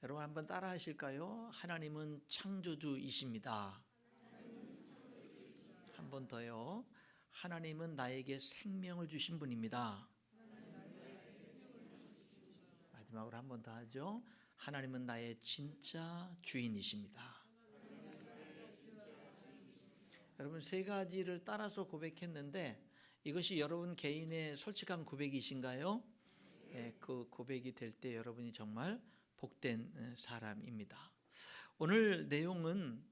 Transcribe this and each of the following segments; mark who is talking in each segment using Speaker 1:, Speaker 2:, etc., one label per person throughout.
Speaker 1: 여러분 한번 따라 하실까요? 하나님은 창조주이십니다. 한 번 더요. 하나님은 나에게 생명을 주신 분입니다. 마지막으로 한 번 더 하죠. 하나님은 나의 진짜 주인이십니다. 여러분 세 가지를 따라서 고백했는데 이것이 여러분 개인의 솔직한 고백이신가요? 예, 그 고백이 될 때 여러분이 정말 복된 사람입니다. 오늘 내용은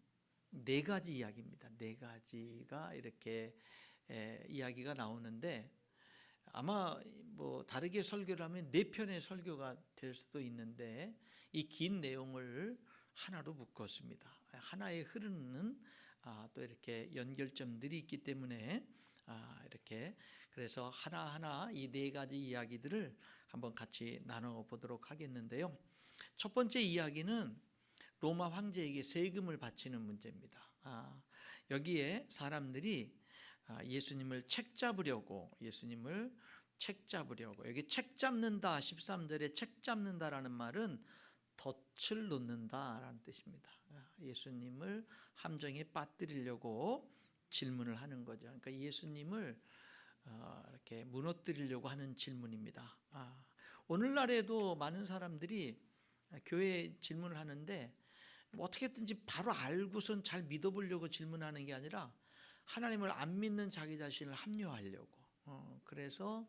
Speaker 1: 네 가지 이야기입니다. 네 가지가 이렇게 이야기가 나오는데 아마 뭐 다르게 설교를 하면 네 편의 설교가 될 수도 있는데 이 긴 내용을 하나로 묶었습니다. 하나에 흐르는 또 이렇게 연결점들이 있기 때문에 이렇게 그래서 하나하나 이 네 가지 이야기들을 한번 같이 나눠 보도록 하겠는데요. 첫 번째 이야기는 로마 황제에게 세금을 바치는 문제입니다. 여기에 사람들이 예수님을 책 잡으려고 여기 책 잡는다 13절에 책 잡는다라는 말은 덫을 놓는다라는 뜻입니다. 예수님을 함정에 빠뜨리려고 질문을 하는 거죠. 그러니까 예수님을 이렇게 무너뜨리려고 하는 질문입니다. 오늘날에도 많은 사람들이 교회에 질문을 하는데 뭐 어떻게든지 바로 알고선 잘 믿어보려고 질문하는 게 아니라 하나님을 안 믿는 자기 자신을 합리화하려고 그래서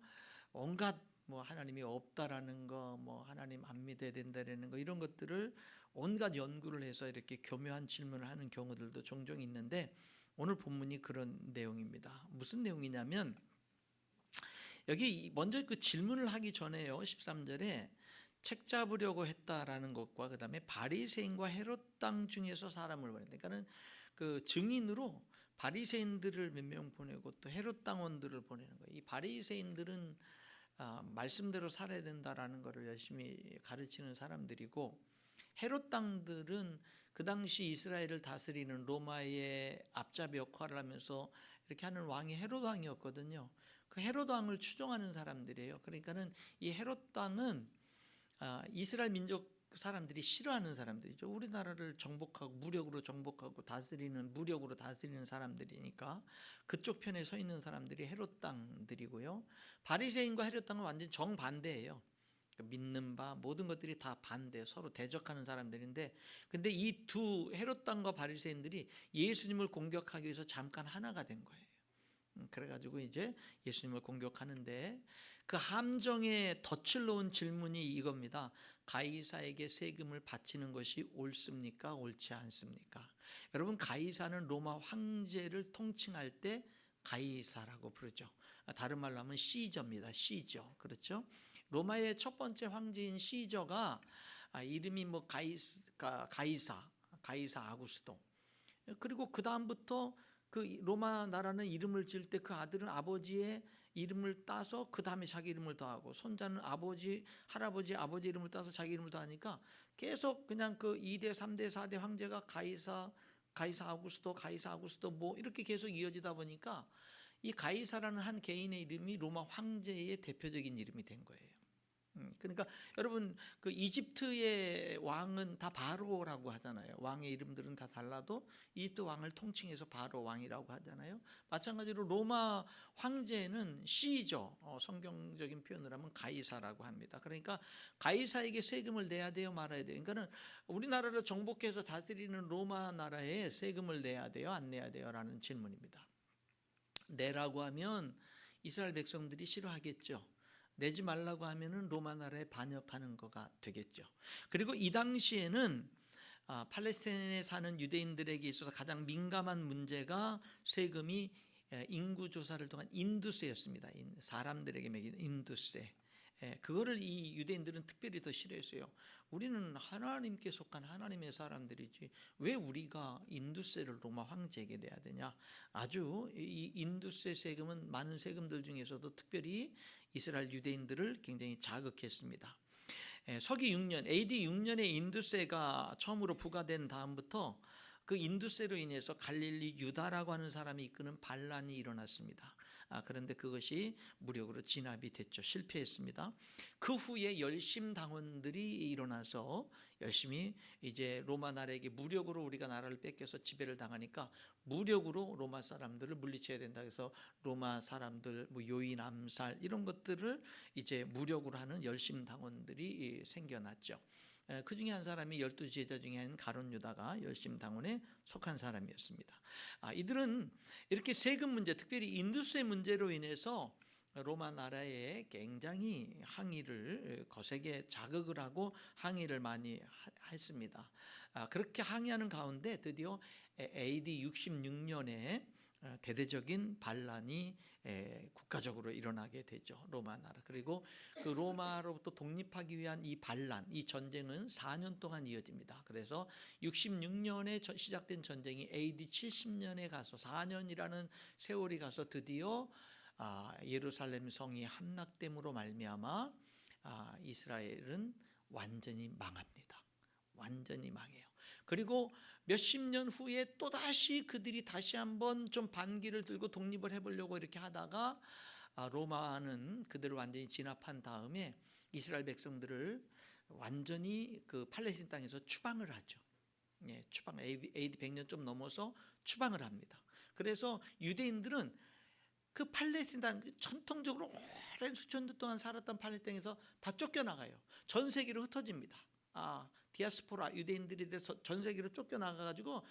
Speaker 1: 온갖 뭐 하나님이 없다라는 거, 뭐 하나님 안 믿어야 된다라는 거 이런 것들을 온갖 연구를 해서 이렇게 교묘한 질문을 하는 경우들도 종종 있는데 오늘 본문이 그런 내용입니다. 무슨 내용이냐면 여기 먼저 그 질문을 하기 전에요. 13절에 책 잡으려고 했다라는 것과 그 다음에 바리새인과 헤롯 땅 중에서 사람을 보낸다. 그러니까는 그 증인으로 바리새인들을 몇 명 보내고 또 헤롯 땅원들을 보내는 거예요. 이 바리새인들은 말씀대로 살아야 된다라는 것을 열심히 가르치는 사람들이고 헤롯 땅들은 그 당시 이스라엘을 다스리는 로마의 앞잡이 역할을 하면서 이렇게 하는 왕이 헤롯 왕이었거든요. 그 헤롯 왕을 추종하는 사람들이에요. 그러니까는 이 헤롯 왕은 이스라엘 민족 사람들이 싫어하는 사람들이죠. 우리나라를 정복하고 무력으로 정복하고 무력으로 다스리는 사람들이니까 그쪽 편에 서 있는 사람들이 헤롯 땅들이고요. 바리새인과 헤롯 땅은 완전 정반대예요. 믿는 바 모든 것들이 다 반대, 서로 대적하는 사람들인데, 근데 이 두 헤롯 땅과 바리새인들이 예수님을 공격하기 위해서 잠깐 하나가 된 거예요. 그래가지고 이제 예수님을 공격하는데 그 함정에 덫을 놓은 질문이 이겁니다. 가이사에게 세금을 바치는 것이 옳습니까? 옳지 않습니까? 여러분 가이사는 로마 황제를 통칭할 때 가이사라고 부르죠. 다른 말로 하면 시저입니다. 시저. 그렇죠? 로마의 첫 번째 황제인 시저가 이름이 뭐 가이사 아구스도. 그리고 그 다음부터 그 로마 나라는 이름을 지을 때 그 아들은 아버지의 이름을 따서 그 다음에 자기 이름을 더하고 손자는 할아버지 아버지 이름을 따서 자기 이름을 더하니까 계속 그냥 그 2대 3대 4대 황제가 가이사 아구스도 뭐 이렇게 계속 이어지다 보니까 이 가이사라는 한 개인의 이름이 로마 황제의 대표적인 이름이 된 거예요. 그러니까 여러분 그 이집트의 왕은 다 바로라고 하잖아요. 왕의 이름들은 다 달라도 이집트 왕을 통칭해서 바로 왕이라고 하잖아요. 마찬가지로 로마 황제는 시저, 성경적인 표현을 하면 가이사라고 합니다. 그러니까 가이사에게 세금을 내야 돼요, 말아야 돼요? 그러니까는 우리나라를 정복해서 다스리는 로마 나라에 세금을 내야 돼요, 안 내야 돼요? 라는 질문입니다. 내라고 하면 이스라엘 백성들이 싫어하겠죠. 내지 말라고 하면은 로마 나라에 반역하는 거가 되겠죠. 그리고 이 당시에는 팔레스타인에 사는 유대인들에게 있어서 가장 민감한 문제가 세금이 인구 조사를 통한 인두세였습니다. 사람들에게 매기는 인두세. 그거를 이 유대인들은 특별히 더 싫어했어요. 우리는 하나님께 속한 하나님의 사람들이지 왜 우리가 인두세를 로마 황제에게 내야 되냐. 아주 이 인두세 세금은 많은 세금들 중에서도 특별히 이스라엘 유대인들을 굉장히 자극했습니다. 서기 6년 AD 6년에 인두세가 처음으로 부과된 다음부터 그 인두세로 인해서 갈릴리 유다라고 하는 사람이 이끄는 반란이 일어났습니다. 그런데 그것이 무력으로 진압이 됐죠. 실패했습니다. 그 후에 열심당원들이 일어나서 열심히 이제 로마 나라에게 무력으로 우리가 나라를 뺏겨서 지배를 당하니까 무력으로 로마 사람들을 물리쳐야 된다 해서 로마 사람들 뭐 요인 암살 이런 것들을 이제 무력으로 하는 열심당원들이 생겨났죠. 그 중에 한 사람이 12제자 중에 한 가룟 유다가 열심당원에 속한 사람이었습니다. 이들은 이렇게 세금 문제, 특별히 인두세 문제로 인해서 로마 나라에 굉장히 항의를 거세게 자극을 하고 항의를 많이 했습니다. 그렇게 항의하는 가운데 드디어 AD 66년에 대대적인 반란이 국가적으로 일어나게 되죠. 로마 나라. 그리고 그 로마로부터 독립하기 위한 이 반란, 이 전쟁은 4년 동안 이어집니다. 그래서 66년에 시작된 전쟁이 AD 70년에 가서 4년이라는 세월이 가서 드디어 예루살렘 성이 함락됨으로 말미암아 이스라엘은 완전히 망합니다. 완전히 망해요. 그리고 몇십 년 후에 또다시 그들이 다시 한번 좀 반기를 들고 독립을 해보려고 이렇게 하다가 로마는 그들을 완전히 진압한 다음에 이스라엘 백성들을 완전히 그 팔레스틴 땅에서 추방을 하죠. 추방, AD 100년 좀 넘어서 추방을 합니다. 그래서 유대인들은 그 팔레스틴 땅, 전통적으로 오랜 수천 년 동안 살았던 팔레스틴 땅에서 다 쫓겨나가요. 전 세계로 흩어집니다. 디아스포라 유대인들이 돼서 전 세계로 쫓겨나가가지고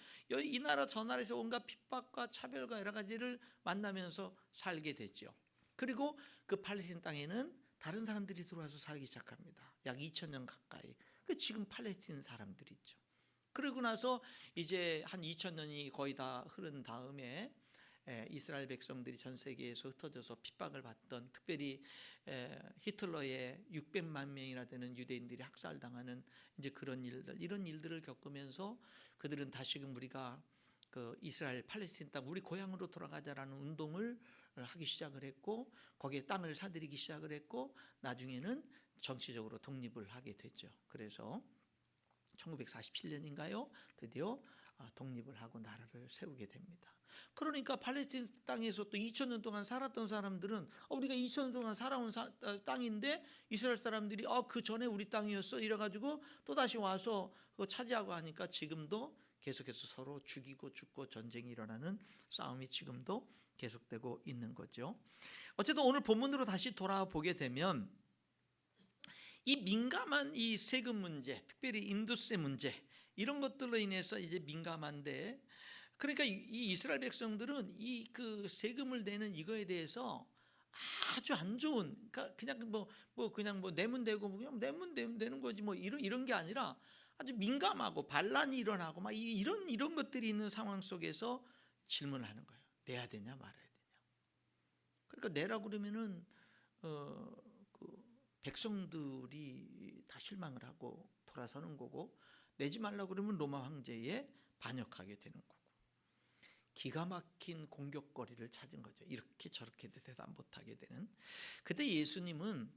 Speaker 1: 이 나라 저 나라에서 온갖 핍박과 차별과 여러 가지를 만나면서 살게 됐죠. 그리고 그 팔레스틴 땅에는 다른 사람들이 들어와서 살기 시작합니다. 약 2000년 가까이. 지금 팔레스틴 사람들이 있죠. 그러고 나서 이제 한 2000년이 거의 다 흐른 다음에 이스라엘 백성들이 전 세계에서 흩어져서 핍박을 받던, 특별히 히틀러의 600만 명이나 되는 유대인들이 학살당하는 이제 그런 일들, 이런 일들을 겪으면서 그들은 다시금 우리가 그 이스라엘 팔레스틴 땅 우리 고향으로 돌아가자라는 운동을 하기 시작을 했고, 거기에 땅을 사들이기 시작을 했고, 나중에는 정치적으로 독립을 하게 됐죠. 그래서 1947년인가요? 드디어 독립을 하고 나라를 세우게 됩니다. 그러니까 팔레스틴 땅에서 또 2000년 동안 살았던 사람들은 우리가 2000년 동안 살아온 땅인데 이스라엘 사람들이 그 전에 우리 땅이었어 이래가지고 또 다시 와서 그거 차지하고 하니까 지금도 계속해서 서로 죽이고 죽고 전쟁이 일어나는 싸움이 지금도 계속되고 있는 거죠. 어쨌든 오늘 본문으로 다시 돌아보게 되면 이 민감한 이 세금 문제, 특별히 인도세 문제, 이런 것들로 인해서 이제 민감한데, 그러니까 이 이스라엘 백성들은 이 그 세금을 내는 이거에 대해서 아주 안 좋은, 그러니까 그냥 그냥 내면 되고 그냥 내면 되는 거지 이런 게 아니라 아주 민감하고 반란이 일어나고 막 이런 것들이 있는 상황 속에서 질문을 하는 거예요. 내야 되냐 말아야 되냐. 그러니까 내라 그러면은 백성들이 다 실망을 하고 돌아서는 거고, 내지 말라 그러면 로마 황제에 반역하게 되는 거고, 기가 막힌 공격거리를 찾은 거죠. 이렇게 저렇게도 대답 못하게 되는. 그때 예수님은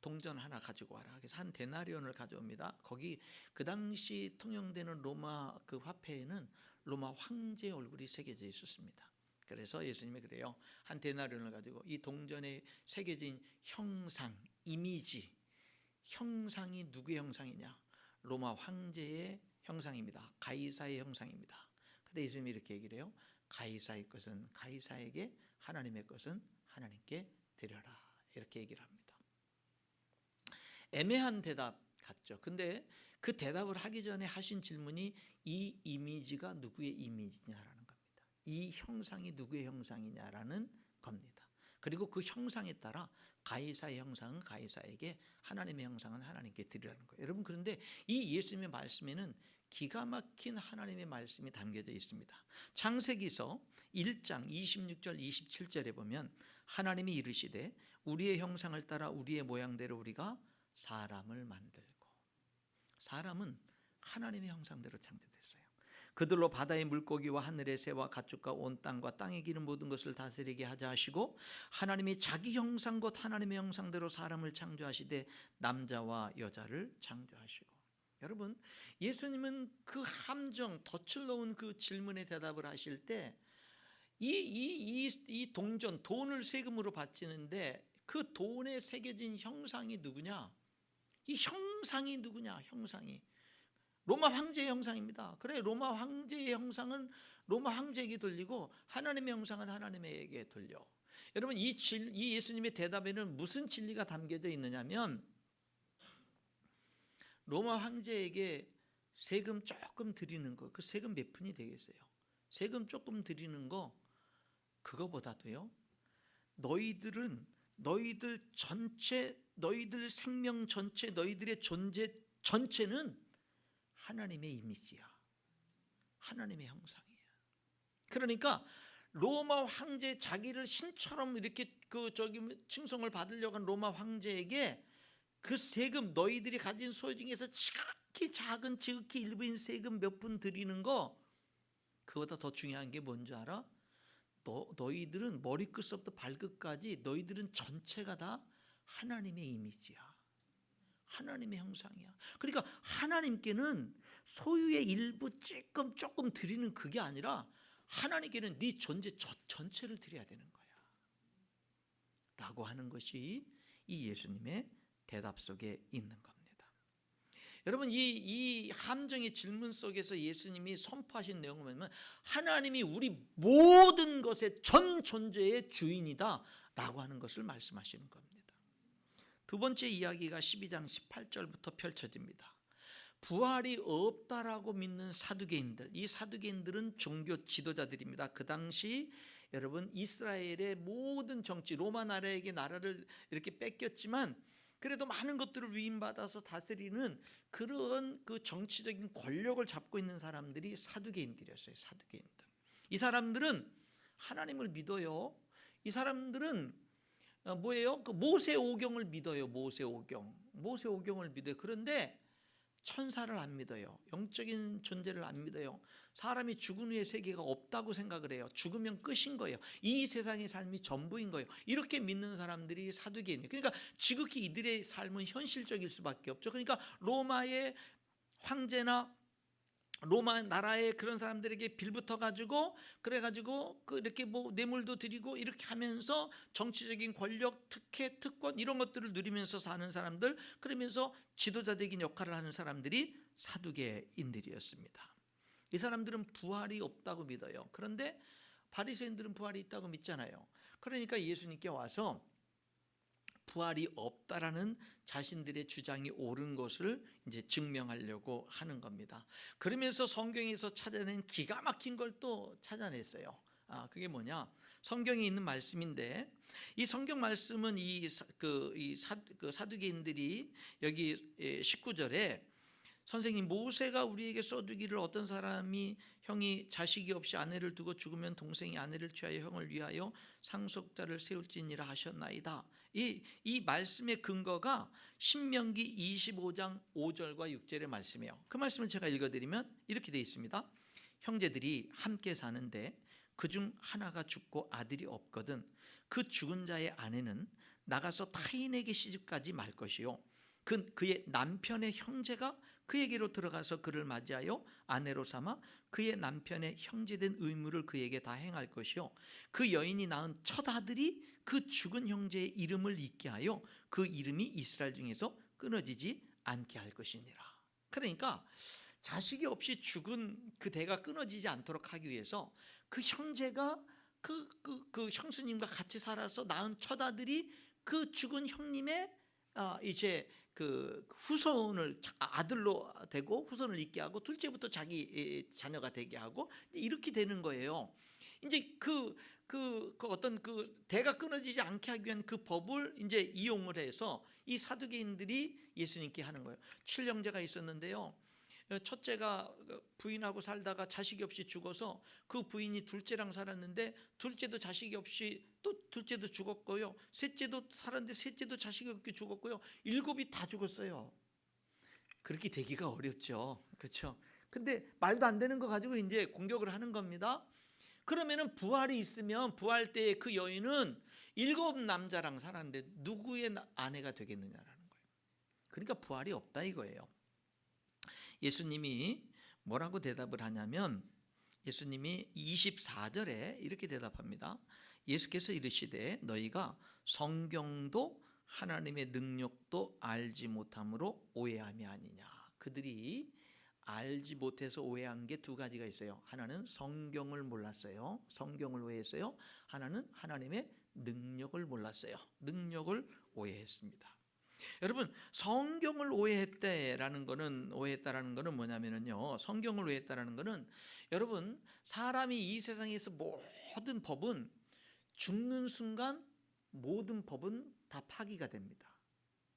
Speaker 1: 동전 하나 가지고 와라. 그래서 한 데나리온을 가져옵니다. 거기 그 당시 통용되는 로마 그 화폐에는 로마 황제의 얼굴이 새겨져 있었습니다. 그래서 예수님이 그래요. 한 데나리온을 가지고 이 동전에 새겨진 형상, 이미지, 형상이 누구의 형상이냐? 로마 황제의 형상입니다. 가이사의 형상입니다. 근데 예수님이 이렇게 얘기를 해요. 가이사의 것은 가이사에게, 하나님의 것은 하나님께 드려라. 이렇게 얘기를 합니다. 애매한 대답 같죠. 근데 그 대답을 하기 전에 하신 질문이 이 이미지가 누구의 이미지냐라는 겁니다. 이 형상이 누구의 형상이냐라는 겁니다. 그리고 그 형상에 따라 가이사의 형상은 가이사에게, 하나님의 형상은 하나님께 드리라는 거예요. 여러분, 그런데 이 예수님의 말씀에는 기가 막힌 하나님의 말씀이 담겨져 있습니다. 창세기서 1장 26절 27절에 보면 하나님이 이르시되 우리의 형상을 따라 우리의 모양대로 우리가 사람을 만들고, 사람은 하나님의 형상대로 창조됐어요. 그들로 바다의 물고기와 하늘의 새와 가축과 온 땅과 땅에 기는 모든 것을 다스리게 하자 하시고, 하나님이 자기 형상 곧 하나님의 형상대로 사람을 창조하시되 남자와 여자를 창조하시고. 여러분, 예수님은 그 함정, 덫을 놓은 그 질문에 대답을 하실 때 이 동전, 돈을 세금으로 바치는데 그 돈에 새겨진 형상이 누구냐? 이 형상이 누구냐? 형상이 로마 황제의 형상입니다. 그래, 로마 황제의 형상은 로마 황제에게 돌리고 하나님의 형상은 하나님에게 돌려. 여러분, 이 예수님의 대답에는 무슨 진리가 담겨져 있느냐면, 로마 황제에게 세금 조금 드리는 거, 그 세금 몇 푼이 되겠어요? 세금 조금 드리는 거, 그거보다도요, 너희들 전체, 너희들 생명 전체, 너희들의 존재 전체는 하나님의 이미지야. 하나님의 형상이야. 그러니까 로마 황제, 자기를 신처럼 이렇게 칭송을 받으려고 한 로마 황제에게 그 세금, 너희들이 가진 소유 중에서 지극히 작은, 지극히 일부인 세금 몇 푼 드리는 거, 그보다 더 중요한 게 뭔지 알아? 너희들은 머리끝부터 발끝까지 너희들은 전체가 다 하나님의 이미지야. 하나님의 형상이야. 그러니까 하나님께는 소유의 일부 조금 드리는 그게 아니라 하나님께는 네 존재 전체를 드려야 되는 거야 라고 하는 것이 이 예수님의 대답 속에 있는 겁니다. 여러분, 이 함정의 질문 속에서 예수님이 선포하신 내용은 뭐냐면, 하나님이 우리 모든 것의 전 존재의 주인이다 라고 하는 것을 말씀하시는 겁니다. 두 번째 이야기가 12장 18절부터 펼쳐집니다. 부활이 없다라고 믿는 사두개인들, 이 사두개인들은 종교 지도자들입니다. 그 당시 여러분, 이스라엘의 모든 정치, 로마 나라에게 나라를 이렇게 뺏겼지만 그래도 많은 것들을 위임받아서 다스리는 그런 그 정치적인 권력을 잡고 있는 사람들이 사두개인들이었어요. 사두개인들. 이 사람들은 하나님을 믿어요. 이 사람들은 뭐예요? 그 모세오경을 믿어요. 모세오경을 믿어요. 그런데 천사를 안 믿어요. 영적인 존재를 안 믿어요. 사람이 죽은 후에 세계가 없다고 생각을 해요. 죽으면 끝인 거예요. 이 세상의 삶이 전부인 거예요. 이렇게 믿는 사람들이 사두개인이에요. 그러니까 지극히 이들의 삶은 현실적일 수밖에 없죠. 그러니까 로마의 황제나 로마 나라의 그런 사람들에게 빌붙어 가지고, 그래가지고 이렇게 뭐 뇌물도 드리고 이렇게 하면서 정치적인 권력, 특혜, 특권 이런 것들을 누리면서 사는 사람들, 그러면서 지도자적인 역할을 하는 사람들이 사두개인들이었습니다. 이 사람들은 부활이 없다고 믿어요. 그런데 바리새인들은 부활이 있다고 믿잖아요. 그러니까 예수님께 와서 부활이 없다라는 자신들의 주장이 옳은 것을 이제 증명하려고 하는 겁니다. 그러면서 성경에서 찾아낸 기가 막힌 걸 또 찾아냈어요. 그게 뭐냐? 성경에 있는 말씀인데, 이 성경 말씀은 사두개인들이 여기 19절에 선생님, 모세가 우리에게 써두기를 어떤 사람이 형이 자식이 없이 아내를 두고 죽으면 동생이 아내를 취하여 형을 위하여 상속자를 세울지니라 하셨나이다. 이 말씀의 근거가 신명기 25장 5절과 6절의 말씀이에요. 그 말씀을 제가 읽어드리면 이렇게 되어 있습니다. 형제들이 함께 사는데 그중 하나가 죽고 아들이 없거든 그 죽은 자의 아내는 나가서 타인에게 시집가지 말 것이요, 그의 남편의 형제가 그에게로 들어가서 그를 맞이하여 아내로 삼아 그의 남편의 형제된 의무를 그에게 다 행할 것이요, 그 여인이 낳은 첫 아들이 그 죽은 형제의 이름을 잊게 하여 그 이름이 이스라엘 중에서 끊어지지 않게 할 것이니라. 그러니까 자식이 없이 죽은 그 대가 끊어지지 않도록 하기 위해서 그 형제가 그 형수님과 같이 살아서 낳은 첫 아들이 그 죽은 형님의 이제 그 후손을 아들로 되고 후손을 있게 하고 둘째부터 자기 자녀가 되게 하고 이렇게 되는 거예요. 이제 어떤 그 대가 끊어지지 않게 하기 위한 그 법을 이제 이용을 해서 이 사두개인들이 예수님께 하는 거예요. 7형제가 있었는데요. 첫째가 부인하고 살다가 자식이 없이 죽어서 그 부인이 둘째랑 살았는데 둘째도 자식이 없이 또 둘째도 죽었고요. 셋째도 살았는데 셋째도 자식이 없게 죽었고요. 7이 다 죽었어요. 그렇게 되기가 어렵죠. 그렇죠? 근데 말도 안 되는 거 가지고 이제 공격을 하는 겁니다. 그러면은 부활이 있으면 부활 때 그 여인은 7 남자랑 살았는데 누구의 아내가 되겠느냐라는 거예요. 그러니까 부활이 없다 이거예요. 예수님이 뭐라고 대답을 하냐면 예수님이 24절에 이렇게 대답합니다. 예수께서 이르시되 너희가 성경도 하나님의 능력도 알지 못함으로 오해함이 아니냐. 그들이 알지 못해서 오해한 게 두 가지가 있어요. 하나는 성경을 몰랐어요. 성경을 오해했어요. 하나는 하나님의 능력을 몰랐어요. 능력을 오해했습니다. 여러분, 성경을 오해했다라는 거는 뭐냐면요. 성경을 오해했다라는 거는, 여러분, 사람이 이 세상에서 모든 법은 죽는 순간 모든 법은 다 파기가 됩니다.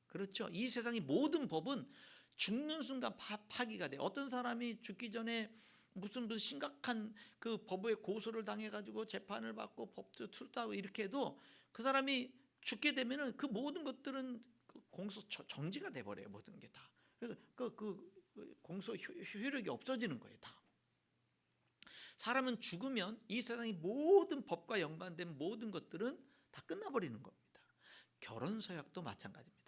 Speaker 1: 그렇죠? 이 세상의 모든 법은 죽는 순간 파기가 돼요. 어떤 사람이 죽기 전에 무슨 심각한 그 법의 고소를 당해가지고 재판을 받고 법도 출두하고 이렇게 해도 그 사람이 죽게 되면은 그 모든 것들은 공소 정지가 돼버려요. 모든 게 다. 그 공소 효력이 없어지는 거예요. 다. 사람은 죽으면 이 세상의 모든 법과 연관된 모든 것들은 다 끝나버리는 겁니다. 결혼 서약도 마찬가지입니다.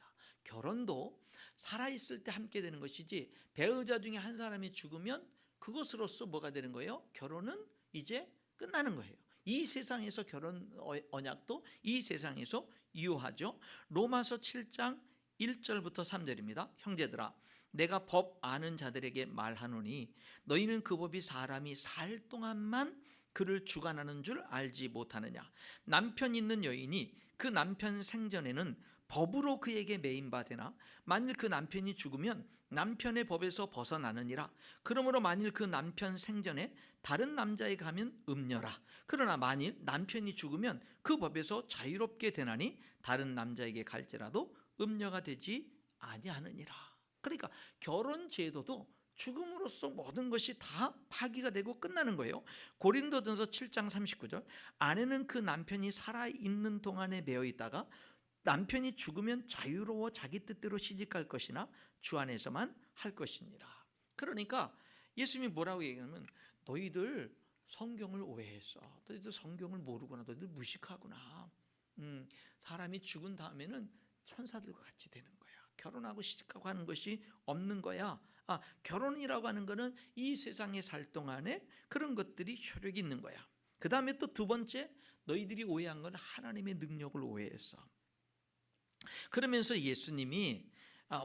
Speaker 1: 결혼도 살아있을 때 함께 되는 것이지, 배우자 중에 한 사람이 죽으면 그것으로서 뭐가 되는 거예요? 결혼은 이제 끝나는 거예요. 이 세상에서 결혼 언약도 이 세상에서 유효하죠. 로마서 7장 1절부터 3절입니다. 형제들아, 내가 법 아는 자들에게 말하노니 너희는 그 법이 사람이 살 동안만 그를 주관하는 줄 알지 못하느냐. 남편 있는 여인이 그 남편 생전에는 법으로 그에게 매인바 되나 만일 그 남편이 죽으면 남편의 법에서 벗어나느니라. 그러므로 만일 그 남편 생전에 다른 남자에게 가면 음녀라. 그러나 만일 남편이 죽으면 그 법에서 자유롭게 되나니 다른 남자에게 갈지라도 음녀가 되지 아니하느니라. 그러니까 결혼 제도도 죽음으로써 모든 것이 다 파기가 되고 끝나는 거예요. 고린도전서 7장 39절, 아내는 그 남편이 살아있는 동안에 매어 있다가 남편이 죽으면 자유로워 자기 뜻대로 시집갈 것이나 주 안에서만 할 것이니라. 그러니까 예수님이 뭐라고 얘기하냐면, 너희들 성경을 오해했어. 너희들 성경을 모르구나. 너희들 무식하구나. 사람이 죽은 다음에는 천사들과 같이 되는 거야. 결혼하고 시집가고 하는 것이 없는 거야. 결혼이라고 하는 거는 이 세상에 살 동안에 그런 것들이 효력이 있는 거야. 그 다음에 또 두 번째, 너희들이 오해한 건 하나님의 능력을 오해했어. 그러면서 예수님이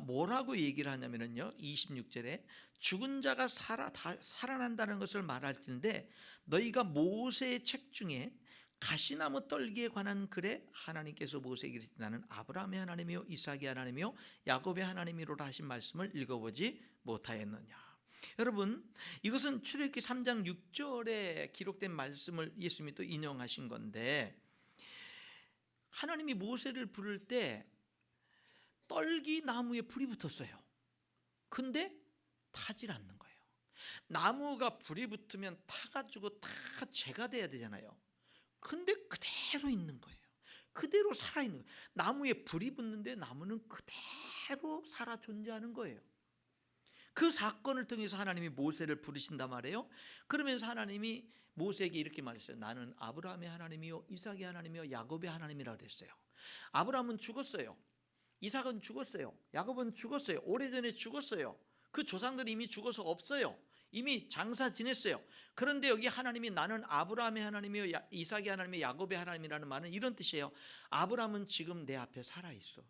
Speaker 1: 뭐라고 얘기를 하냐면요, 26절에 죽은 자가 살아난다는 것을 말할 텐데, 너희가 모세의 책 중에 가시나무 떨기에 관한 글에 하나님께서 모세에게 이르시되 나는 아브라함의 하나님이요 이삭의 하나님이요 야곱의 하나님이로라 하신 말씀을 읽어보지 못하였느냐. 여러분, 이것은 출애굽기 3장 6절에 기록된 말씀을 예수님이 또 인용하신 건데, 하나님이 모세를 부를 때 떨기 나무에 불이 붙었어요. 근데 타질 않는 거예요. 나무가 불이 붙으면 타가지고 다 재가 돼야 되잖아요. 근데 그대로 있는 거예요. 그대로 살아있는 거예요. 나무에 불이 붙는데 나무는 그대로 살아 존재하는 거예요. 그 사건을 통해서 하나님이 모세를 부르신단 말이에요. 그러면서 하나님이 모세에게 이렇게 말했어요. 나는 아브라함의 하나님이요 이삭의 하나님이요 야곱의 하나님이라고 그랬어요. 아브라함은 죽었어요. 이삭은 죽었어요. 야곱은 죽었어요. 오래전에 죽었어요. 그 조상들이 이미 죽어서 없어요. 이미 장사 지냈어요. 그런데 여기 하나님이 나는 아브라함의 하나님이요 이삭의 하나님이요 야곱의 하나님이라는 말은 이런 뜻이에요. 아브라함은 지금 내 앞에 살아있어.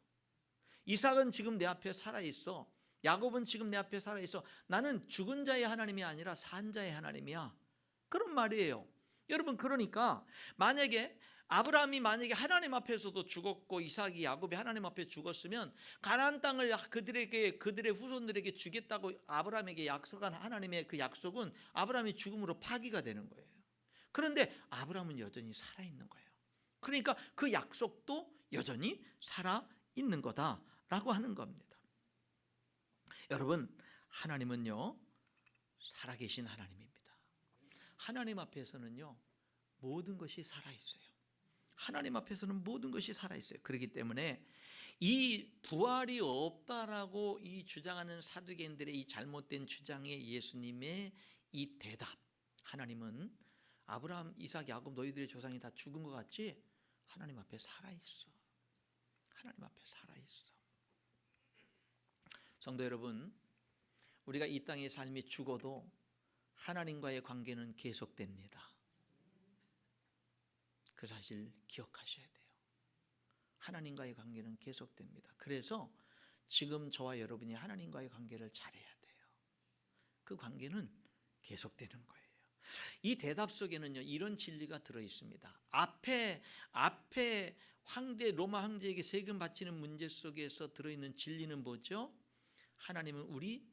Speaker 1: 이삭은 지금 내 앞에 살아있어. 야곱은 지금 내 앞에 살아있어. 나는 죽은 자의 하나님이 아니라 산 자의 하나님이야. 그런 말이에요. 여러분, 그러니까 만약에 아브라함이 만약에 하나님 앞에서도 죽었고 이삭이 야곱이 하나님 앞에 죽었으면 가나안 땅을 그들의 후손들에게 주겠다고 아브라함에게 약속한 하나님의 그 약속은 아브라함이 죽음으로 파기가 되는 거예요. 그런데 아브라함은 여전히 살아있는 거예요. 그러니까 그 약속도 여전히 살아있는 거다라고 하는 겁니다. 여러분, 하나님은요 살아계신 하나님입니다. 하나님 앞에서는요 모든 것이 살아있어요. 하나님 앞에서는 모든 것이 살아있어요. 그렇기 때문에 이 부활이 없다라고 이 주장하는 사두개인들의 이 잘못된 주장에 예수님의 이 대답, 하나님은 아브라함, 이삭, 야곱 너희들의 조상이 다 죽은 것 같지? 하나님 앞에 살아있어. 하나님 앞에 살아있어. 성도 여러분, 우리가 이 땅의 삶이 죽어도 하나님과의 관계는 계속됩니다. 그 사실 기억하셔야 돼요. 하나님과의 관계는 계속됩니다. 그래서 지금 저와 여러분이 하나님과의 관계를 잘해야 돼요. 그 관계는 계속되는 거예요. 이 대답 속에는요, 이런 진리가 들어 있습니다. 앞에 로마 황제에게 세금 바치는 문제 속에서 들어있는 진리는 뭐죠? 하나님은 우리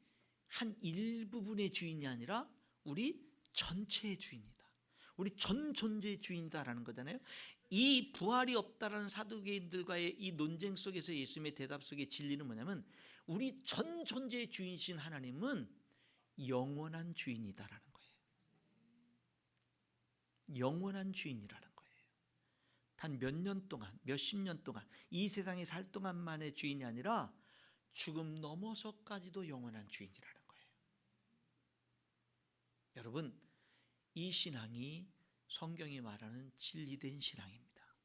Speaker 1: 한 일부분의 주인이 아니라 우리 전체의 주인이다. 우리 전 존재의 주인이다라는 거잖아요. 이 부활이 없다라는 사두개인들과의 이 논쟁 속에서 예수님의 대답 속의 진리는 뭐냐면, 우리 전 존재의 주인이신 하나님은 영원한 주인이다라는 거예요. 영원한 주인이라는 거예요. 단 몇 년 동안, 몇십 년 동안, 이 세상에 살 동안만의 주인이 아니라 죽음 넘어서까지도 영원한 주인이라는 거예요. 여러분, 이 신앙이 성경이 말하는 진리된 신앙입니다.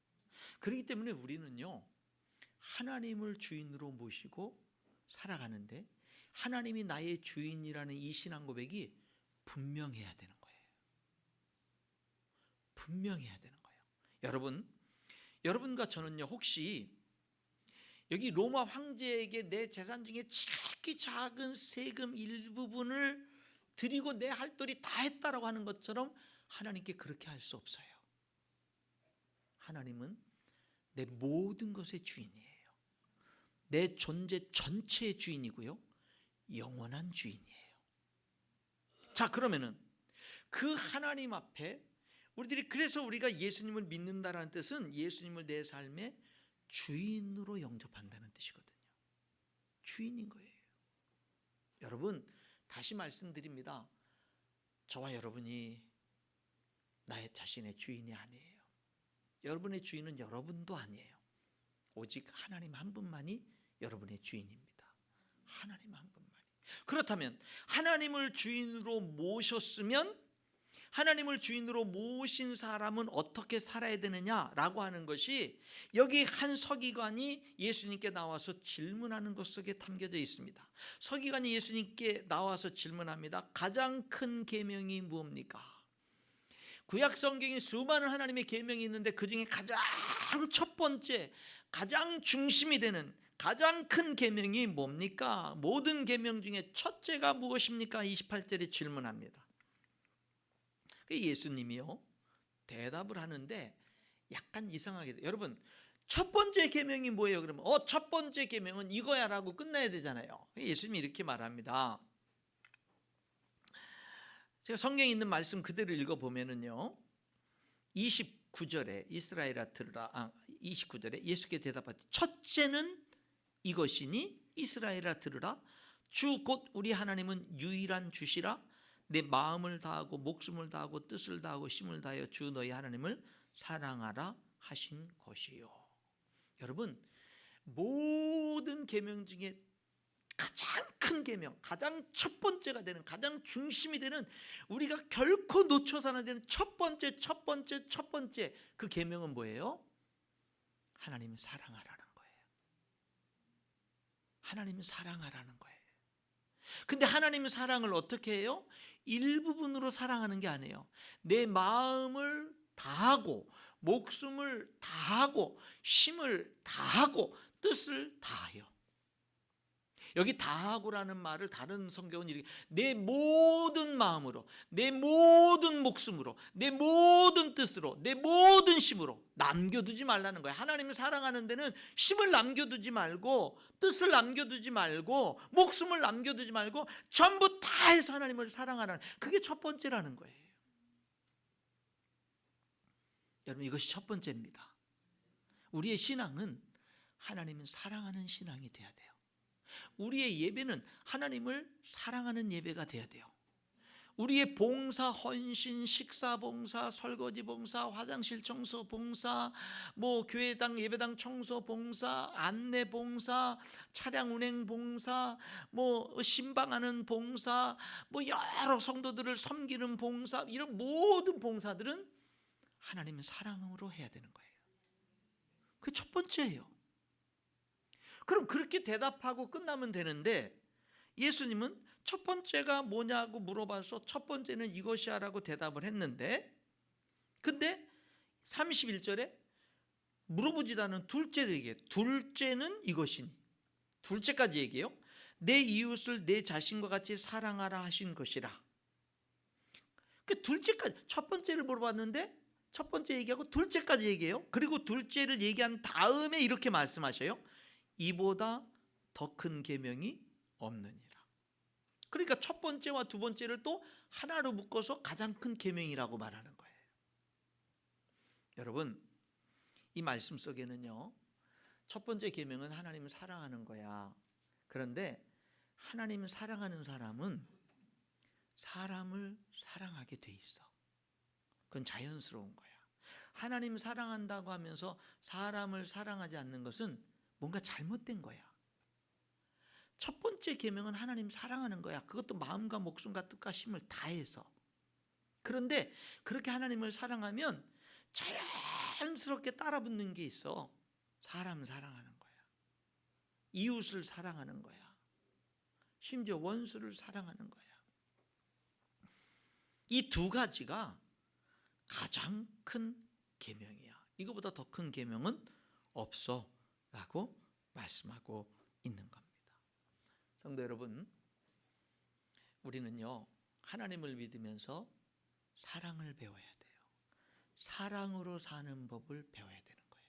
Speaker 1: 그렇기 때문에 우리는요, 하나님을 주인으로 모시고 살아가는데 하나님이 나의 주인이라는 이 신앙 고백이 분명해야 되는 거예요. 분명해야 되는 거예요. 여러분과 저는요, 혹시 여기 로마 황제에게 내 재산 중에 지극히 작은 세금 일부분을 드리고 내 할도리 다 했다라고 하는 것처럼 하나님께 그렇게 할 수 없어요. 하나님은 내 모든 것의 주인이에요. 내 존재 전체의 주인이고요, 영원한 주인이에요. 자, 그러면은 그 하나님 앞에 그래서 우리가 예수님을 믿는다라는 뜻은 예수님을 내 삶의 주인으로 영접한다는 뜻이거든요. 주인인 거예요. 여러분, 다시 말씀드립니다. 저와 여러분이 나의 자신의 주인이 아니에요. 여러분의 주인은 여러분도 아니에요. 오직 하나님 한 분만이 여러분의 주인입니다. 하나님 한 분만이. 그렇다면 하나님을 주인으로 모셨으면, 하나님을 주인으로 모신 사람은 어떻게 살아야 되느냐라고 하는 것이 여기 한 서기관이 예수님께 나와서 질문하는 것 속에 담겨져 있습니다. 서기관이 예수님께 나와서 질문합니다. 가장 큰 계명이 무엇입니까? 구약 성경에 수많은 하나님의 계명이 있는데 그중에 가장 첫 번째, 가장 중심이 되는 가장 큰 계명이 뭡니까? 모든 계명 중에 첫째가 무엇입니까? 28절에 질문합니다. 예수님이요, 대답을 하는데 약간 이상하게 돼요. 여러분, 첫 번째 계명이 뭐예요? 그러면 첫 번째 계명은 이거야라고 끝나야 되잖아요. 예수님이 이렇게 말합니다. 제가 성경에 있는 말씀 그대로 읽어보면은요, 29절에 이스라엘아 들으라, 29절에 예수께 대답하되 첫째는 이것이니 이스라엘아 들으라, 주 곧 우리 하나님은 유일한 주시라. 내 마음을 다하고 목숨을 다하고 뜻을 다하고 힘을 다하여 주 너희 하나님을 사랑하라 하신 것이요. 여러분, 모든 계명 중에 가장 큰 계명, 가장 첫 번째가 되는, 가장 중심이 되는, 우리가 결코 놓쳐서는 안 되는 첫 번째 그 계명은 뭐예요? 하나님을 사랑하라는 거예요. 하나님을 사랑하라는 거예요. 근데 하나님의 사랑을 어떻게 해요? 일부분으로 사랑하는 게 아니에요. 내 마음을 다하고 목숨을 다하고 힘을 다하고 뜻을 다하여. 여기 다하고라는 말을 다른 성경은 이렇게, 내 모든 마음으로, 내 모든 목숨으로, 내 모든 뜻으로, 내 모든 힘으로 남겨두지 말라는 거예요. 하나님을 사랑하는 데는 힘을 남겨두지 말고, 뜻을 남겨두지 말고, 목숨을 남겨두지 말고 전부 다 해서 하나님을 사랑하라는, 그게 첫 번째라는 거예요. 여러분, 이것이 첫 번째입니다. 우리의 신앙은 하나님을 사랑하는 신앙이 돼야 돼요. 우리의 예배는 하나님을 사랑하는 예배가 돼야 돼요. 우리의 봉사, 헌신, 식사 봉사, 설거지 봉사, 화장실 청소 봉사, 교회당 예배당 청소 봉사, 안내 봉사, 차량 운행 봉사, 신방하는 봉사, 여러 성도들을 섬기는 봉사, 이런 모든 봉사들은 하나님의 사랑으로 해야 되는 거예요. 그게 첫 번째예요. 그럼 그렇게 대답하고 끝나면 되는데, 예수님은 첫 번째가 뭐냐고 물어봐서 첫 번째는 이것이야라고 대답을 했는데, 근데 31절에 물어보지도 않은 둘째를 얘기해요. 둘째는 이것이니, 둘째까지 얘기해요. 내 이웃을 내 자신과 같이 사랑하라 하신 것이라. 그 둘째까지, 첫 번째를 물어봤는데 첫 번째 얘기하고 둘째까지 얘기해요. 그리고 둘째를 얘기한 다음에 이렇게 말씀하셔요. 이보다 더 큰 계명이 없느니라. 그러니까 첫 번째와 두 번째를 또 하나로 묶어서 가장 큰 계명이라고 말하는 거예요. 여러분, 이 말씀 속에는요, 첫 번째 계명은 하나님을 사랑하는 거야. 그런데 하나님을 사랑하는 사람은 사람을 사랑하게 돼 있어. 그건 자연스러운 거야. 하나님 사랑한다고 하면서 사람을 사랑하지 않는 것은 뭔가 잘못된 거야. 첫 번째 계명은 하나님 사랑하는 거야. 그것도 마음과 목숨과 뜻과 힘을 다해서. 그런데 그렇게 하나님을 사랑하면 자연스럽게 따라붙는 게 있어. 사람 사랑하는 거야. 이웃을 사랑하는 거야. 심지어 원수를 사랑하는 거야. 이 두 가지가 가장 큰 계명이야. 이거보다 더 큰 계명은 없어 라고 말씀하고 있는 겁니다. 성도 여러분, 우리는요, 하나님을 믿으면서 사랑을 배워야 돼요. 사랑으로 사는 법을 배워야 되는 거예요.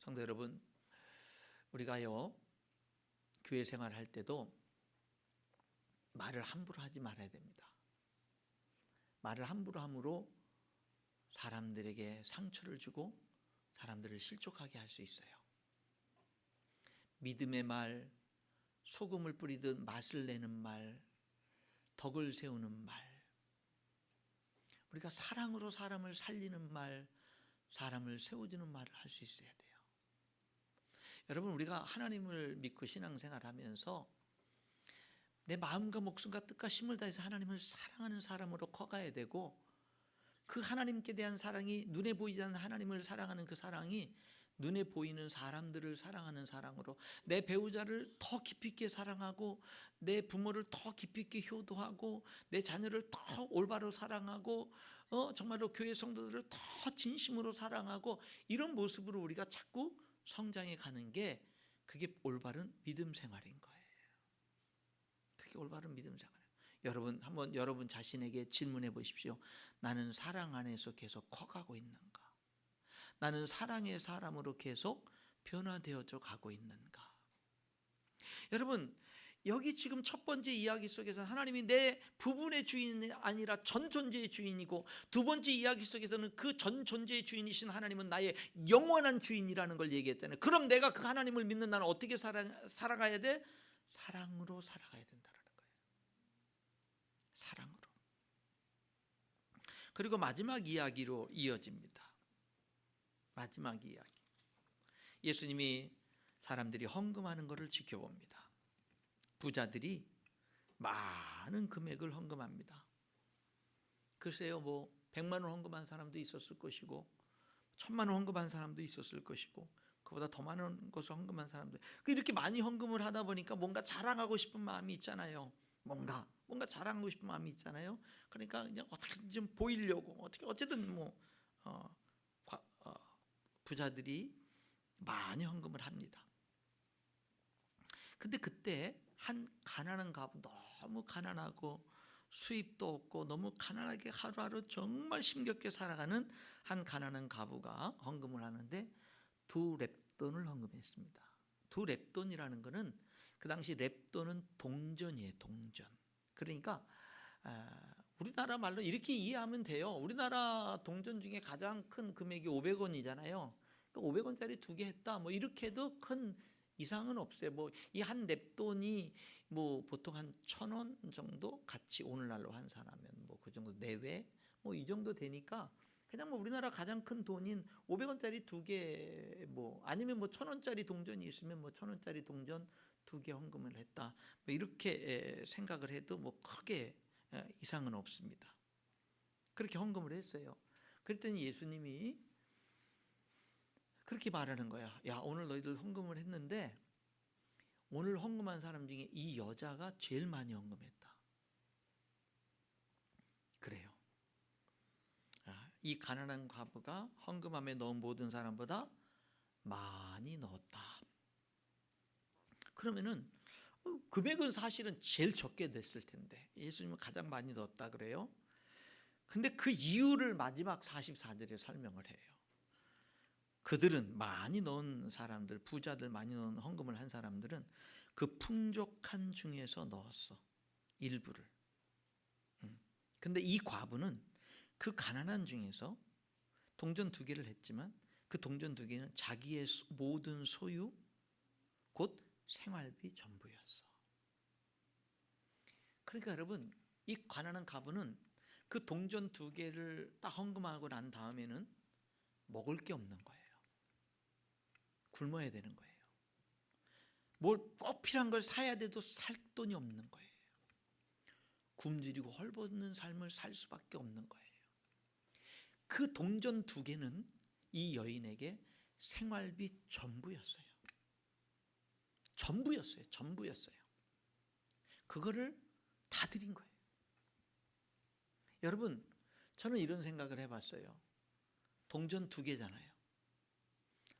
Speaker 1: 성도 여러분, 우리가요, 교회 생활할 때도 말을 함부로 하지 말아야 됩니다. 말을 함부로 함으로 사람들에게 상처를 주고 사람들을 실족하게 할 수 있어요. 믿음의 말, 소금을 뿌리듯 맛을 내는 말, 덕을 세우는 말, 우리가 사랑으로 사람을 살리는 말, 사람을 세워주는 말을 할 수 있어야 돼요. 여러분, 우리가 하나님을 믿고 신앙생활하면서 내 마음과 목숨과 뜻과 힘을 다해서 하나님을 사랑하는 사람으로 커가야 되고, 그 하나님께 대한 사랑이, 눈에 보이지 않는 하나님을 사랑하는 그 사랑이 눈에 보이는 사람들을 사랑하는 사랑으로, 내 배우자를 더 깊이 있게 사랑하고, 내 부모를 더 깊이 있게 효도하고, 내 자녀를 더 올바로 사랑하고, 정말로 교회 성도들을 더 진심으로 사랑하고, 이런 모습으로 우리가 자꾸 성장해 가는 게, 그게 올바른 믿음 생활인 거예요. 그게 올바른 믿음 생활이에요. 여러분, 한번 여러분 자신에게 질문해 보십시오. 나는 사랑 안에서 계속 커가고 있는가? 나는 사랑의 사람으로 계속 변화되어져 가고 있는가? 여러분, 여기 지금 첫 번째 이야기 속에서 하나님이 내 부분의 주인이 아니라 전 존재의 주인이고, 두 번째 이야기 속에서는 그 전 존재의 주인이신 하나님은 나의 영원한 주인이라는 걸 얘기했잖아요. 그럼 내가 그 하나님을 믿는 나는 어떻게 살아가야 돼? 사랑으로 살아가야 된다는 거예요. 사랑으로. 그리고 마지막 이야기로 이어집니다. 마지막 이야기. 예수님이 사람들이 헌금하는 것을 지켜봅니다. 부자들이 많은 금액을 헌금합니다. 글쎄요, 뭐 100만 원 헌금한 사람도 있었을 것이고, 1000만 원 헌금한 사람도 있었을 것이고, 그보다 더 많은 것을 헌금한 사람들, 이렇게 많이 헌금을 하다 보니까 뭔가 자랑하고 싶은 마음이 있잖아요. 뭔가 자랑하고 싶은 마음이 있잖아요. 그러니까 그냥 어떻게든 좀 보이려고, 어쨌든 뭐 부자들이 많이 헌금을 합니다. 근데 그때 한 가난한 가부, 너무 가난하고 수입도 없고 너무 가난하게 하루하루 정말 힘겹게 살아가는 한 가난한 가부가 헌금을 하는데 2렙돈을 헌금했습니다. 2렙돈이라는 거는, 그 당시 렙돈은 동전이에요. 동전. 그러니까 우리나라 말로 이렇게 이해하면 돼요. 우리나라 동전 중에 가장 큰 금액이 500원이잖아요. 500원짜리 2개 했다, 뭐 이렇게 해도 큰 이상은 없어요. 뭐 이 한 렙돈이 뭐 보통 한 1,000원 정도 같이 오늘날로 환산하면 뭐 그 정도 내외, 뭐 이 정도 되니까 그냥 뭐 우리나라 가장 큰 돈인 500원짜리 2개, 뭐 아니면 뭐 1,000원짜리 동전이 있으면 뭐 1,000원짜리 동전 2개 헌금을 했다, 뭐 이렇게 생각을 해도 뭐 크게 이상은 없습니다. 그렇게 헌금을 했어요. 그랬더니 예수님이 그렇게 말하는 거야. 야, 오늘 너희들 헌금을 했는데 오늘 헌금한 사람 중에 이 여자가 제일 많이 헌금했다. 그래요. 이 가난한 과부가 헌금함에 넣은 모든 사람보다 많이 넣었다. 그러면은 금액은 사실은 제일 적게 냈을 텐데 예수님은 가장 많이 넣었다 그래요. 근데 그 이유를 마지막 44절에 설명을 해요. 그들은 많이 넣은 사람들, 부자들 많이 넣은 헌금을 한 사람들은 그 풍족한 중에서 넣었어. 일부를. 근데 이 과부는 그 가난한 중에서 동전 2개를 했지만 그 동전 2개는 자기의 모든 소유 곧 생활비 전부였어. 그러니까 여러분, 이 가난한 과부는 그 동전 2개를 딱 헌금하고 난 다음에는 먹을 게 없는 거예요. 굶어야 되는 거예요. 뭘 꼭 필요한 걸 사야 돼도 살 돈이 없는 거예요. 굶주리고 헐벗는 삶을 살 수밖에 없는 거예요. 그 동전 2개는 이 여인에게 생활비 전부였어요. 전부였어요. 그거를 다 드린 거예요. 여러분, 저는 이런 생각을 해봤어요. 동전 2개잖아요.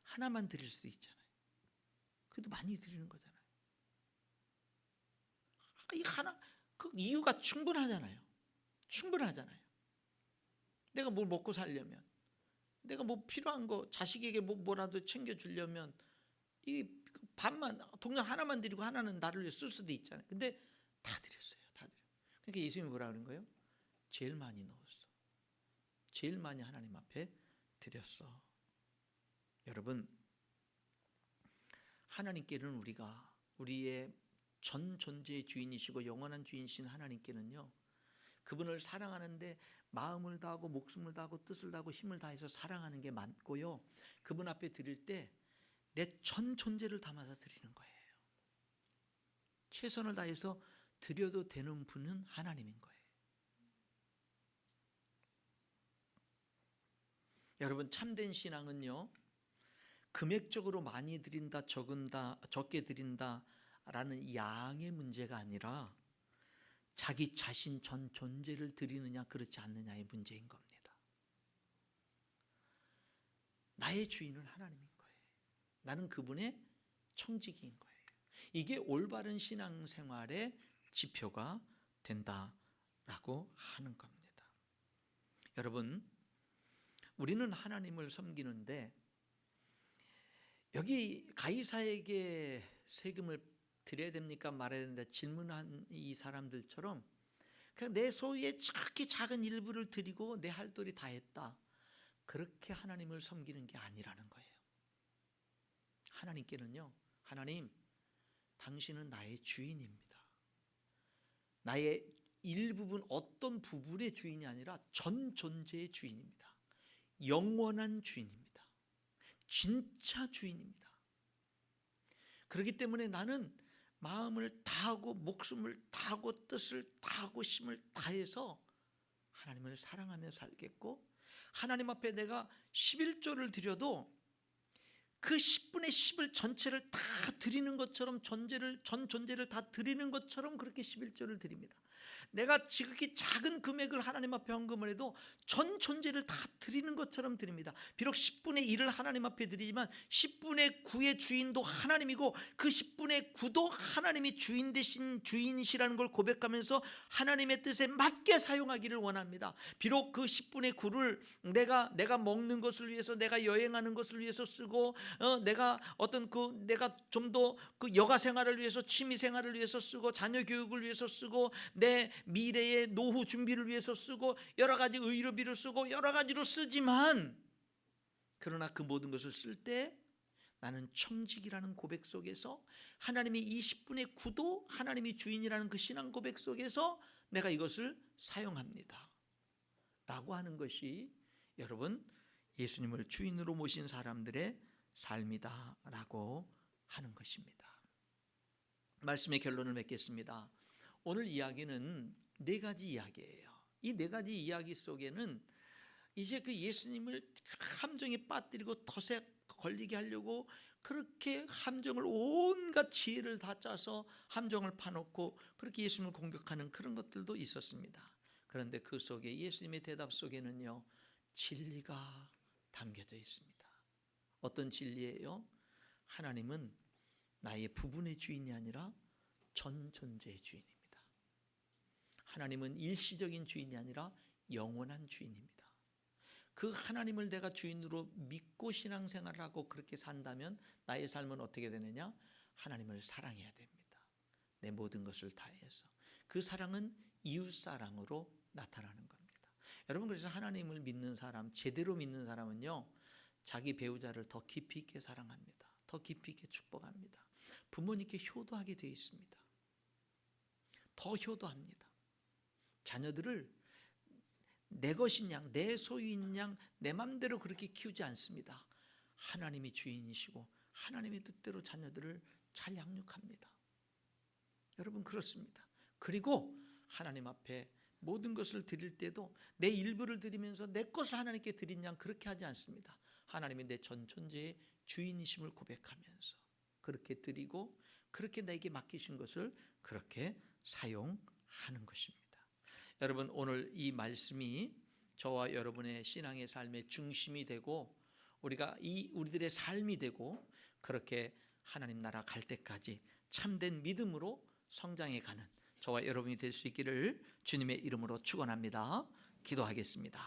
Speaker 1: 하나만 드릴 수도 있잖아요. 그래도 많이 드리는 거잖아요. 이 하나, 그 이유가 충분하잖아요. 내가 뭘 먹고 살려면, 내가 뭐 필요한 거 자식에게 뭐라도 챙겨주려면 이 반만, 동전 하나만 드리고 하나는 나를 위해 쓸 수도 있잖아요. 근데 다 드렸어요. 그러니까 예수님이 뭐라 그런 거예요? 제일 많이 넣었어. 제일 많이 하나님 앞에 드렸어. 여러분, 하나님께는 우리가 우리의 전 존재의 주인이시고 영원한 주인이신 하나님께는요, 그분을 사랑하는데 마음을 다하고 목숨을 다하고 뜻을 다하고 힘을 다해서 사랑하는 게 맞고요, 그분 앞에 드릴 때 내 전 존재를 담아서 드리는 거예요. 최선을 다해서 드려도 되는 분은 하나님인 거예요. 여러분, 참된 신앙은요, 금액적으로 많이 드린다, 적게 드린다 라는 양의 문제가 아니라 자기 자신 전 존재를 드리느냐 그렇지 않느냐의 문제인 겁니다. 나의 주인은 하나님인 거예요. 나는 그분의 청지기인 거예요. 이게 올바른 신앙생활의 지표가 된다라고 하는 겁니다. 여러분, 우리는 하나님을 섬기는데 여기 가이사에게 세금을 드려야 됩니까 말아야 된다 질문한 이 사람들처럼 그냥 내 소유의 지극히 작은 일부를 드리고 내 할 도리 다 했다, 그렇게 하나님을 섬기는 게 아니라는 거예요. 하나님께는요, 하나님, 당신은 나의 주인입니다. 나의 일부분, 어떤 부분의 주인이 아니라 전 존재의 주인입니다. 영원한 주인입니다. 진짜 주인입니다. 그렇기 때문에 나는 마음을 다하고 목숨을 다하고 뜻을 다하고 힘을 다해서 하나님을 사랑하며 살겠고, 하나님 앞에 내가 11조를 드려도 그 10분의 10을 전체를 다 드리는 것처럼, 전 존재를 다 드리는 것처럼 그렇게 11조를 드립니다. 내가 지극히 작은 금액을 하나님 앞에 헌금을 해도 전 존재를 다 드리는 것처럼 드립니다. 비록 10분의 1을 하나님 앞에 드리지만 10분의 9의 주인도 하나님이고 그 10분의 9도 하나님이 주인 되신 주인이시라는 걸 고백하면서 하나님의 뜻에 맞게 사용하기를 원합니다. 비록 그 10분의 9를 내가 먹는 것을 위해서, 내가 여행하는 것을 위해서 쓰고, 내가 좀 더 그 여가 생활을 위해서, 취미 생활을 위해서 쓰고, 자녀 교육을 위해서 쓰고, 내 미래의 노후 준비를 위해서 쓰고, 여러 가지 의료비를 쓰고 여러 가지로 쓰지만, 그러나 그 모든 것을 쓸 때 나는 청직이라는 고백 속에서, 하나님이 이 10분의 9도 하나님이 주인이라는 그 신앙 고백 속에서 내가 이것을 사용합니다 라고 하는 것이 여러분, 예수님을 주인으로 모신 사람들의 삶이다 라고 하는 것입니다. 말씀의 결론을 맺겠습니다. 오늘 이야기는 4가지 이야기예요. 이 4가지 이야기 속에는 이제 그 예수님을 함정에 빠뜨리고 덫에 걸리게 하려고 그렇게 함정을 온갖 지혜를 다 짜서 함정을 파놓고 그렇게 예수님을 공격하는 그런 것들도 있었습니다. 그런데 그 속에 예수님의 대답 속에는요, 진리가 담겨져 있습니다. 어떤 진리예요? 하나님은 나의 부분의 주인이 아니라 전 존재의 주인입니다. 하나님은 일시적인 주인이 아니라 영원한 주인입니다. 그 하나님을 내가 주인으로 믿고 신앙생활을 하고 그렇게 산다면 나의 삶은 어떻게 되느냐? 하나님을 사랑해야 됩니다. 내 모든 것을 다해서. 그 사랑은 이웃사랑으로 나타나는 겁니다. 여러분, 그래서 하나님을 믿는 사람, 제대로 믿는 사람은요, 자기 배우자를 더 깊이 있게 사랑합니다. 더 깊이 있게 축복합니다. 부모님께 효도하게 되어 있습니다. 더 효도합니다. 자녀들을 내 것인 양, 내 소유인 양, 내 맘대로 그렇게 키우지 않습니다. 하나님이 주인이시고 하나님의 뜻대로 자녀들을 잘 양육합니다. 여러분, 그렇습니다. 그리고 하나님 앞에 모든 것을 드릴 때도 내 일부를 드리면서 내 것을 하나님께 드린 양 그렇게 하지 않습니다. 하나님이 내 전 존재의 주인이심을 고백하면서 그렇게 드리고 그렇게 나에게 맡기신 것을 그렇게 사용하는 것입니다. 여러분, 오늘 이 말씀이 저와 여러분의 신앙의 삶의 중심이 되고 우리들의 삶이 되고 그렇게 하나님 나라 갈 때까지 참된 믿음으로 성장해 가는 저와 여러분이 될 수 있기를 주님의 이름으로 축원합니다. 기도하겠습니다.